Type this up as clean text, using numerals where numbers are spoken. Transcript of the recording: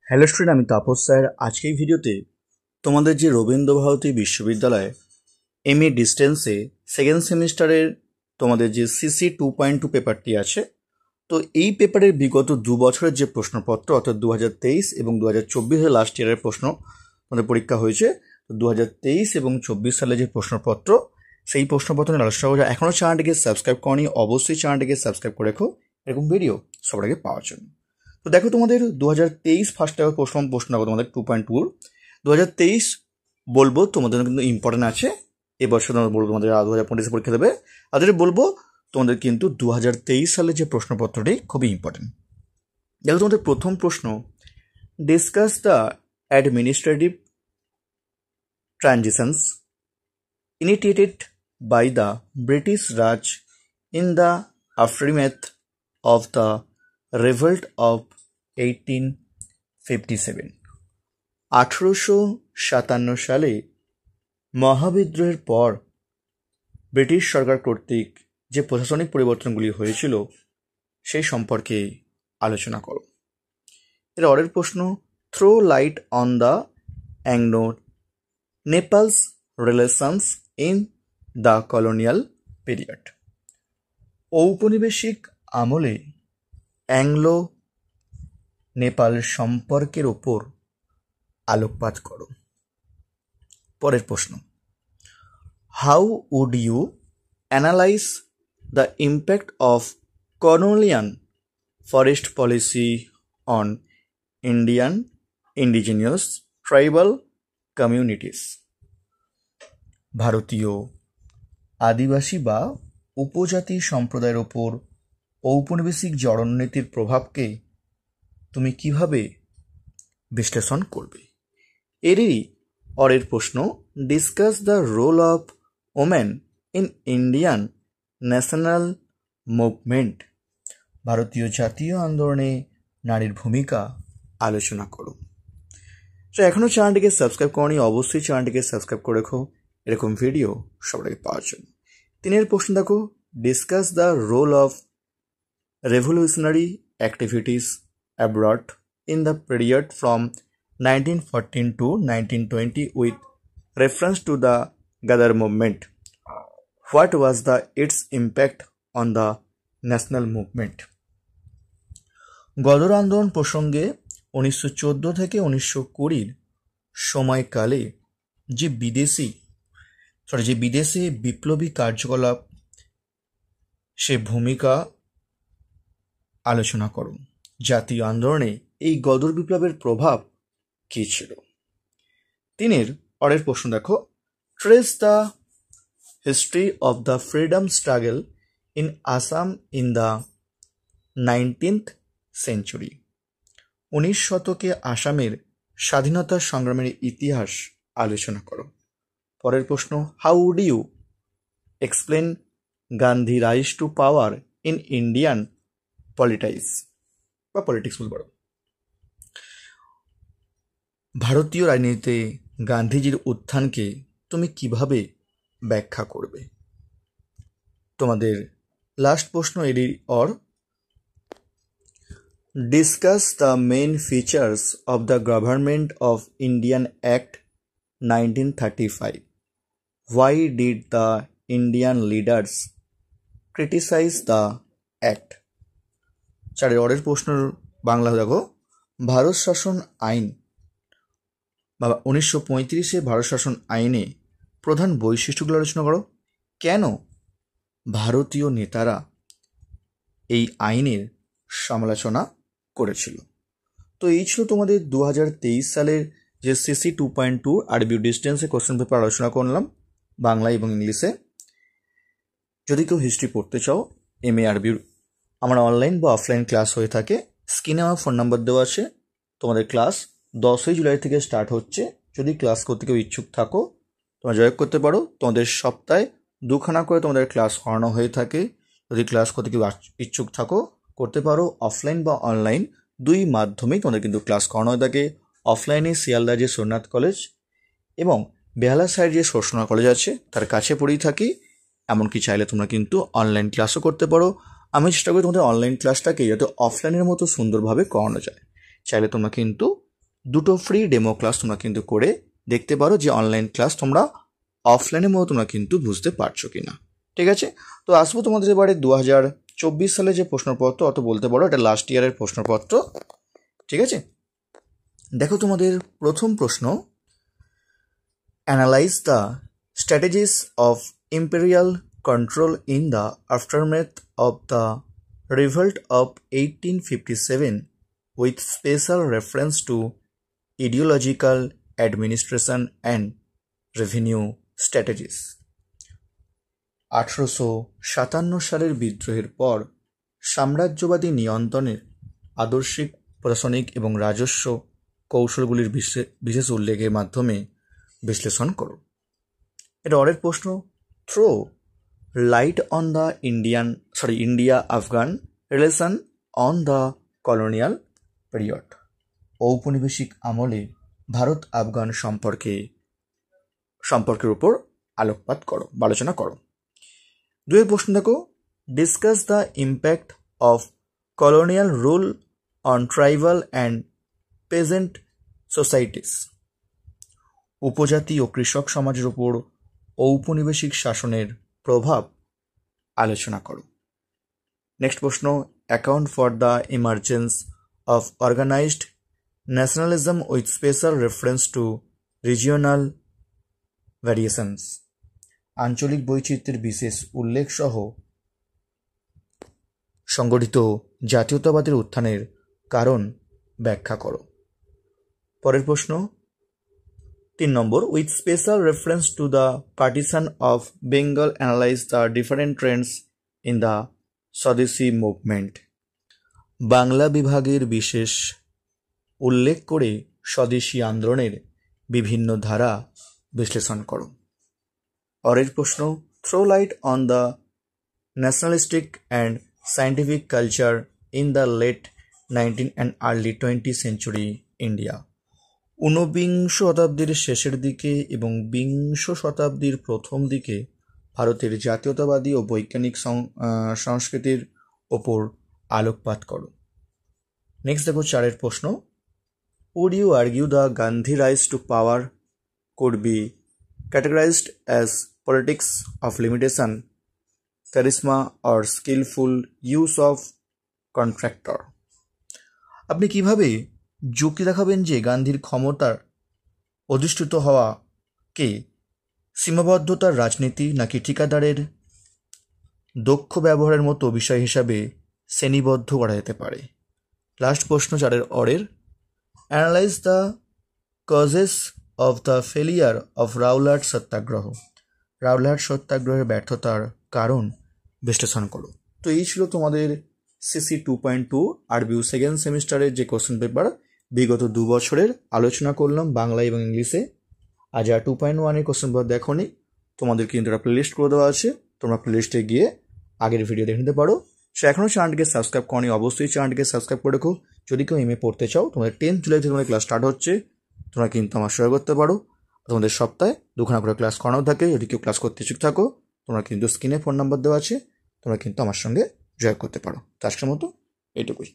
Hello student, আমি Tapas sir. আজকে এই ভিডিওতে তোমাদের যে রবীন্দ্রভারতী বিশ্ববিদ্যালয় এমএ ডিস্টেন্সে সেকেন্ড সেমিস্টারের তোমাদের যে সিসি 2.2 পেপারটি আছে, তো এই পেপারের বিগত 2 বছরের যে প্রশ্নপত্র অর্থাৎ 2023 এবং 2024 লাস্ট ইয়ারের প্রশ্ন তোমাদের পরীক্ষা হয়েছে। তো 2023 এবং 24 সালে যে প্রশ্নপত্র, সেই প্রশ্নপত্র নিয়ে আলোচনা করা। এখনও চ্যানেলটিকে সাবস্ক্রাইব করনি, অবশ্যই চ্যানেলটিকে সাবস্ক্রাইব করে রেখো এরকম ভিডিও সবার আগে পাওয়ার জন্য। তো দেখো, তোমাদের 2023 ফার্স্ট টাইম প্রশ্ন দেখো তোমাদের 2.2 2023 বলবো তোমাদের কিন্তু ইম্পর্টেন্ট আছে। এবছর বলবো তোমাদের 2025 পরীক্ষা দেবে, তাদের বলবো তোমাদের কিন্তু 2023 সালের যে প্রশ্নপত্রটি খুবই ইম্পর্টেন্ট। দেখো তোমাদের প্রথম প্রশ্ন, discuss the administrative transitions initiated by the British Raj in the aftermath of the revolt of 1857। 1857 সালে মহাবিদ্রোহের পর ব্রিটিশ সরকার কর্তৃক যে প্রশাসনিক পরিবর্তনগুলি হয়েছিল সেই সম্পর্কে আলোচনা করো। এর পরের প্রশ্ন, throw light on the anglo Nepalese relations in the colonial period. ঔপনিবেশিক আমলে অ্যাংলো নেপাল সম্পর্কের ওপর আলোকপাত করো। পরের প্রশ্ন, how would you analyse the impact of colonial forest policy on Indian indigenous tribal communities. ভারতীয় আদিবাসী বা উপজাতি সম্প্রদায়ের ওপর ঔপনিবেশিক যে অরণ্যনীতির প্রভাবকে তুমি কিভাবে বিশ্লেষণ করবে? এরই পরের প্রশ্ন, discuss the role of women in Indian national movement. ভারতীয় জাতীয় আন্দোলনে নারীর ভূমিকা আলোচনা করো। তো এখনও চ্যানেলটিকে সাবস্ক্রাইব করনি, অবশ্যই চ্যানেলটিকে সাবস্ক্রাইব করে রেখো এরকম ভিডিও সবার আগে পাওয়ার জন্য। তিনের প্রশ্ন দেখো, discuss the role of revolutionary activities abroad in the period from 1914 to 1920 with reference to the Ghadar movement. What was the its impact on the national movement. Ghadar আন্দোলন প্রসঙ্গে 1914 থেকে 1920 সময়কালে যে বিদেশে বিপ্লবী কার্যকলাপ সে ভূমিকা আলোচনা করুন। জাতীয় আন্দোলনে এই গদর বিপ্লবের প্রভাব কী ছিল? তিনের পরের প্রশ্ন দেখো, trace the history of the freedom struggle in Assam in the 19th century. 19 শতকে আসামের স্বাধীনতা সংগ্রামের ইতিহাস আলোচনা করো। পরের প্রশ্ন, how would you explain Gandhi rise to power in Indian politics বলতে পারো। ভারতীয় রাজনীতিতে গান্ধীজির উত্থানকে তুমি কিভাবে ব্যাখ্যা করবে? তোমাদের লাস্ট প্রশ্ন এরই discuss the main features of the government of Indian act 1935। Why did the Indian leaders criticize the act? চারের পরের প্রশ্নের বাংলা দেখো, ভারত শাসন আইন বা 1935 ভারত শাসন আইনে প্রধান বৈশিষ্ট্যগুলো আলোচনা করো। কেন ভারতীয় নেতারা এই আইনের সমালোচনা করেছিল? তো এই ছিল তোমাদের 2023 সালের যে সিসি 2.2 আরবি ডিস্টেন্সে কোশ্চেন পেপার আলোচনা করলাম বাংলা এবং ইংলিশে। যদি কেউ হিস্ট্রি পড়তে চাও, এমএ আরবির আমার অনলাইন বা অফলাইন ক্লাস হয়ে থাকে। স্ক্রিনে আমার ফোন নাম্বার দেওয়া আছে। তোমাদের ক্লাস 10ই জুলাই থেকে স্টার্ট হচ্ছে। যদি ক্লাস করতে কেউ ইচ্ছুক থাকো তোমরা জয়েন করতে পারো। তোমাদের সপ্তাহে 2খানা করে তোমাদের ক্লাস করানো হয়ে থাকে। যদি ক্লাস করতে কেউ ইচ্ছুক থাকো করতে পারো। অফলাইন বা অনলাইন দুই মাধ্যমেই তোমাদের কিন্তু ক্লাস করানো হয়ে থাকে। অফলাইনে শিয়ালদা যে সোমনাথ কলেজ এবং বেহালা সাইড যে সরসোনা কলেজ আছে তার কাছে পড়েই থাকি। এমনকি চাইলে তোমরা কিন্তু অনলাইন ক্লাসও করতে পারো। আমি চেষ্টা করি তোমাদের অনলাইন ক্লাসটাকে যাতে অফলাইনের মতো সুন্দরভাবে করানো যায়। চাইলে তোমরা কিন্তু দুটো ফ্রি ডেমো ক্লাস তোমরা কিন্তু করে দেখতে পারো যে অনলাইন ক্লাস তোমরা অফলাইনের মতো তোমরা কিন্তু বুঝতে পারছো কিনা। ঠিক আছে, তো আসবো তোমাদের এবারে 2024 সালে যে প্রশ্নপত্র, অত বলতে পারো এটা লাস্ট ইয়ারের প্রশ্নপত্র। ঠিক আছে, দেখো তোমাদের প্রথম প্রশ্ন, analyse the strategies of imperial control in the aftermath of the revolt of 1857 with special reference to ideological, administration and revenue strategies। 1857 সালের বিদ্রোহের পর সাম্রাজ্যবাদী নিয়ন্ত্রণের আদর্শিক, প্রশাসনিক এবং রাজস্ব কৌশলগুলির বিশেষ উল্লেখের মাধ্যমে বিশ্লেষণ করো। এটা অরের প্রশ্ন। Throw light on the India Afghan relation on the colonial period. ঔপনিবেশিক আমলে ভারত আফগান সম্পর্কের উপর আলোকপাত করো বা আলোচনা করো। দুয়ের প্রশ্ন দেখো, discuss the impact of colonial rule on tribal and peasant societies. উপজাতি ও কৃষক সমাজের উপর ঔপনিবেশিক শাসনের প্রভাব আলোচনা করো। নেক্সট প্রশ্ন, account for the emergence of organized nationalism with special reference to regional variations। আঞ্চলিক বৈচিত্র্যের বিশেষ উল্লেখ সহ সংগঠিত জাতীয়তাবাদের উত্থানের কারণ ব্যাখ্যা করো। পরের প্রশ্ন 3 নম্বর, with special reference to the partition of Bengal analyze the different trends in the Swadeshi movement। Bangla বিভাগের বিশেষ উল্লেখ করে স্বদেশী আন্দোলনের বিভিন্ন ধারা বিশ্লেষণ করো। পরের প্রশ্ন, throw light on the nationalistic and scientific culture in the late 19 and early 20 century India. ঊনবিংশ শতাব্দীর শেষের দিকে এবং বিংশ শতাব্দীর প্রথম দিকে ভারতের জাতীয়তাবাদী ও বৈজ্ঞানিক সংস্কৃতির ওপর আলোকপাত করো। নেক্সট দেখো 4 প্রশ্ন, would you argue the Gandhi rise to power could be categorised as politics of limitation, charisma or skilful use of contractor. আপনি কিভাবে যুক্তি দেখাবেন যে গান্ধীর ক্ষমতার অধিষ্ঠিত হওয়াকে সীমাবদ্ধতার রাজনীতি নাকি ঠিকাদারের দক্ষ ব্যবহারের মতো বিষয় হিসাবে শ্রেণীবদ্ধ করা যেতে পারে। লাস্ট প্রশ্ন 4 অরের, analyse the causes of the failure of Rowlatt Satyagraha. Rowlatt সত্যাগ্রহের ব্যর্থতার কারণ বিশ্লেষণ করো। তো এই ছিল তোমাদের সিসি 2.2 আরবিউ সেকেন্ড সেমিস্টারের যে কোশ্চেন পেপার বিগত 2 বছরের আলোচনা করলাম বাংলা এবং ইংলিশে। আজ আর 2.1 কোশ্চেন পেপার দেখো নি, তোমাদের কিন্তু একটা প্লেলিস্ট করে দেওয়া আছে, তোমরা প্লেলিস্টে গিয়ে আগের ভিডিও দেখে নিতে পারো। সো এখনও চ্যানেলটিকে সাবস্ক্রাইব করনি, অবশ্যই চ্যানেলটিকে সাবস্ক্রাইব করে রেখো। যদি কেউ এমএ পড়তে চাও, তোমাদের 10 জুলাই থেকে তোমাদের ক্লাস স্টার্ট হচ্ছে, তোমরা কিন্তু আমার সহায় করতে পারো। তোমাদের সপ্তাহে 2খানা করে ক্লাস করানো থাকে। যদি কেউ ক্লাস করতে ইচ্ছুক থাকো, তোমরা কিন্তু স্ক্রিনে ফোন নাম্বার দেওয়া আছে, তোমরা কিন্তু আমার সঙ্গে জয়েন করতে পারো। তো আজকের মতো এইটুকুই।